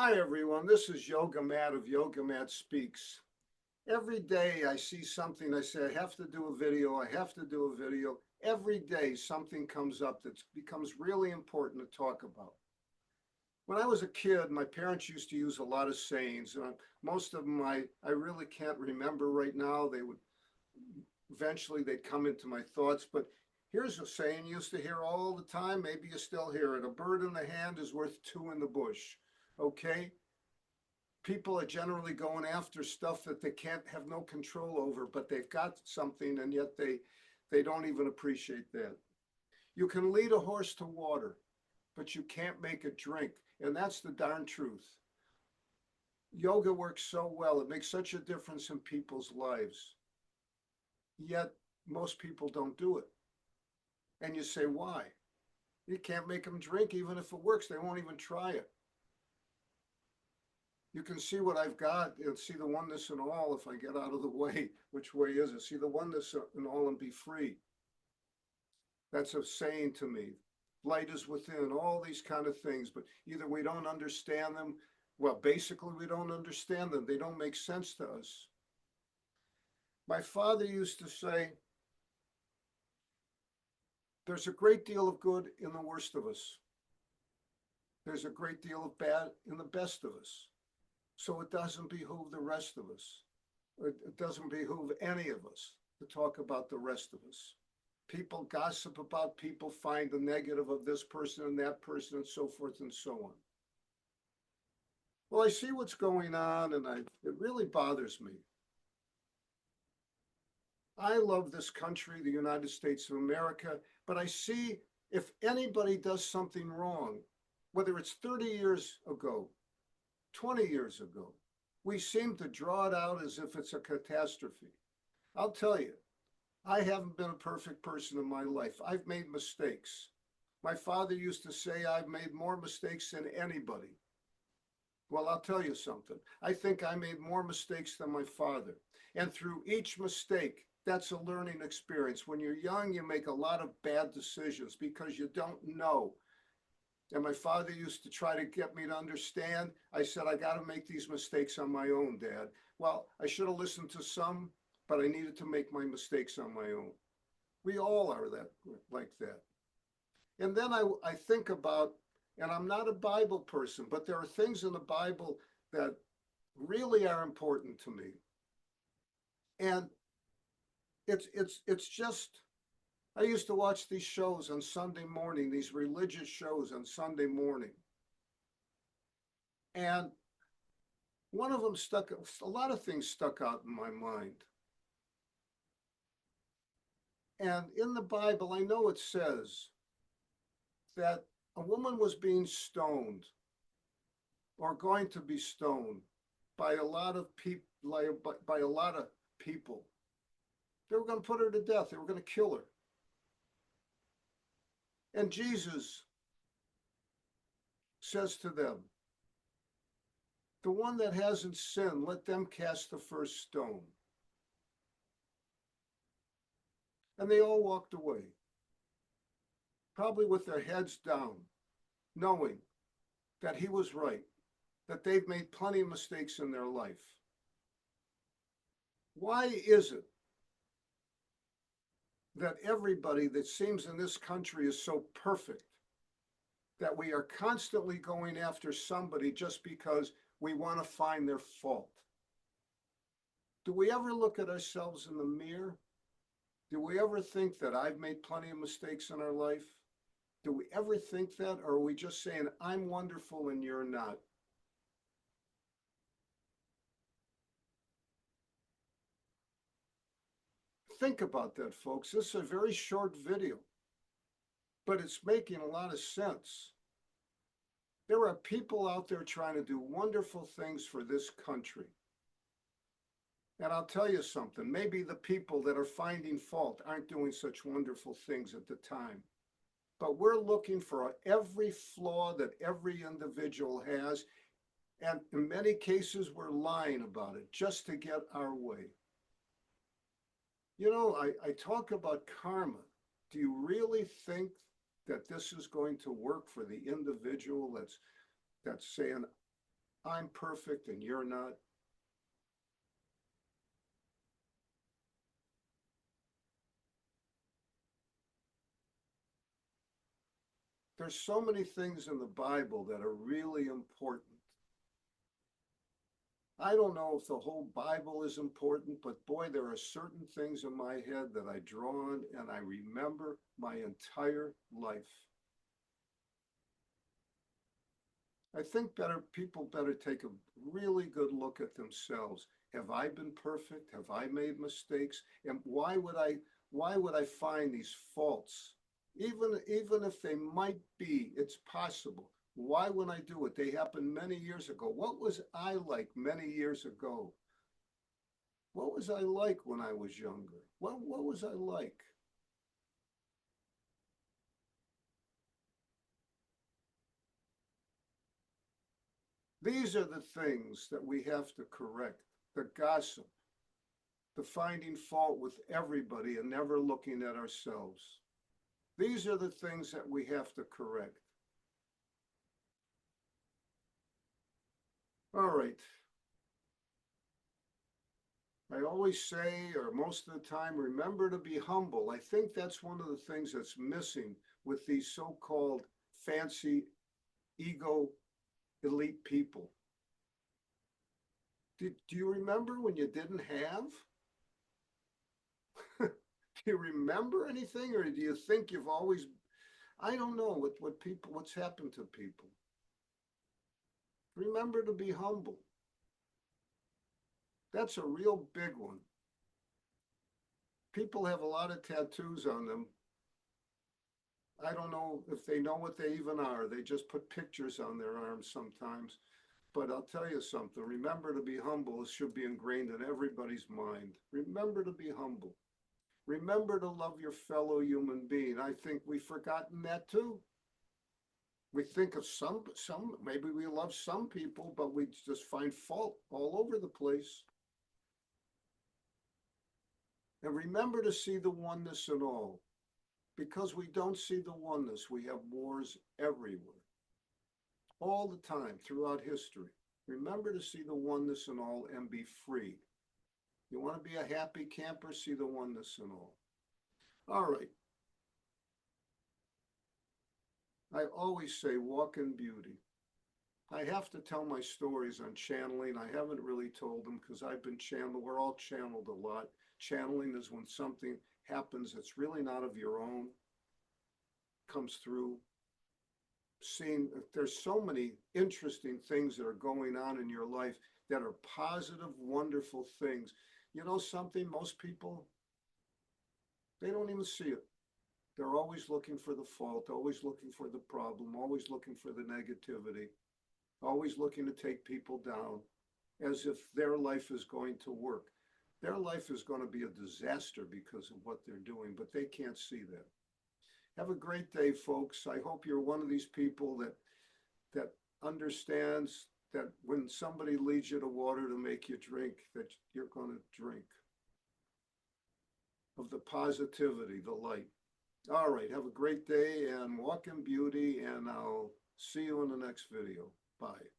Hi everyone, this is Yoga Matt of Yoga Matt Speaks. Every day I see something, I say, I have to do a video, I have to do a video. Every day something comes up that becomes really important to talk about. When I was a kid, my parents used to use a lot of sayings, and most of them I really can't remember right now. They would eventually they'd come into my thoughts, but here's a saying you used to hear all the time. Maybe you still hear it. A bird in the hand is worth two in the bush. Okay? People are generally going after stuff that they can't have no control over, but they've got something and yet they don't even appreciate that. You can lead a horse to water, but you can't make it drink. And that's the darn truth. Yoga works so well. It makes such a difference in people's lives. Yet most people don't do it. And you say, why? You can't make them drink even if it works. They won't even try it. You can see what I've got and see the oneness in all if I get out of the way. Which way is it? See the oneness in all and be free. That's a saying to me. Light is within, all these kind of things, but either we don't understand them. Well, basically, we don't understand them. They don't make sense to us. My father used to say, there's a great deal of good in the worst of us. There's a great deal of bad in the best of us. So it doesn't behoove the rest of us. It doesn't behoove any of us to talk about the rest of us. People gossip about people, find the negative of this person and that person, and so forth and so on. Well, I see what's going on, and it really bothers me. I love this country, the United States of America, but I see if anybody does something wrong, whether it's 30 years ago, 20 years ago, we seem to draw it out as if it's a catastrophe. I'll tell you, I haven't been a perfect person in my life. I've made mistakes. My father used to say I've made more mistakes than anybody. Well, I'll tell you something. I think I made more mistakes than my father. And through each mistake, that's a learning experience. When you're young, you make a lot of bad decisions because you don't know. And my father used to try to get me to understand. I said, I got to make these mistakes on my own, Dad. Well, I should have listened to some, but I needed to make my mistakes on my own. We all are that like that. And then I think about, and I'm not a Bible person, but there are things in the Bible that really are important to me. And it's just I used to watch these shows on Sunday morning, these religious shows on Sunday morning. And one of them a lot of things stuck out in my mind. And in the Bible, I know it says that a woman was being stoned or going to be stoned by a lot of people, by a lot of people. They were going to put her to death. They were going to kill her. And Jesus says to them, the one that hasn't sinned, let them cast the first stone. And they all walked away, probably with their heads down, knowing that he was right, that they've made plenty of mistakes in their life. Why is it that everybody that seems in this country is so perfect that we are constantly going after somebody just because we want to find their fault? Do we ever look at ourselves in the mirror? Do we ever think that I've made plenty of mistakes in our life? Do we ever think that? Or are we just saying, I'm wonderful and you're not? Think about that, folks. This is a very short video, but it's making a lot of sense. There are people out there trying to do wonderful things for this country. And I'll tell you something, maybe the people that are finding fault aren't doing such wonderful things at the time. But we're looking for every flaw that every individual has. And in many cases, we're lying about it just to get our way. You know, I talk about karma. Do you really think that this is going to work for the individual that's saying, I'm perfect and you're not. There's so many things in the Bible that are really important. I don't know if the whole Bible is important, but boy, there are certain things in my head that I draw on and I remember my entire life. I think people better take a really good look at themselves. Have I been perfect? Have I made mistakes? And why would I find these faults? Even if they might be, it's possible. Why would I do it? They happened many years ago. What was I like many years ago? What was I like when I was younger? What was I like? These are the things that we have to correct. The gossip, the finding fault with everybody and never looking at ourselves. These are the things that we have to correct. All right. I always say, or most of the time, remember to be humble. I think that's one of the things that's missing with these so called fancy ego elite people. Do you remember when you didn't have? Do you remember anything, or do you think you've always? I don't know what's happened to people. Remember to be humble. That's a real big one. People have a lot of tattoos on them. I don't know if they know what they even are. They just put pictures on their arms sometimes. But I'll tell you something. Remember to be humble. It should be ingrained in everybody's mind. Remember to be humble. Remember to love your fellow human being. I think we've forgotten that too. We think of maybe we love some people, but we just find fault all over the place. And remember to see the oneness in all. Because we don't see the oneness, we have wars everywhere, all the time throughout history. Remember to see the oneness in all and be free. You want to be a happy camper? See the oneness in all. All right. I always say walk in beauty. I have to tell my stories on channeling. I haven't really told them because I've been channeled. We're all channeled a lot. Channeling is when something happens that's really not of your own, comes through. Seeing there's so many interesting things that are going on in your life that are positive, wonderful things. You know something, most people, they don't even see it. They're always looking for the fault, always looking for the problem, always looking for the negativity, always looking to take people down as if their life is going to work. Their life is going to be a disaster because of what they're doing, but they can't see that. Have a great day, folks. I hope you're one of these people that understands that when somebody leads you to water to make you drink, that you're going to drink of the positivity, the light. All right, have a great day and walk in beauty, and I'll see you in the next video. Bye.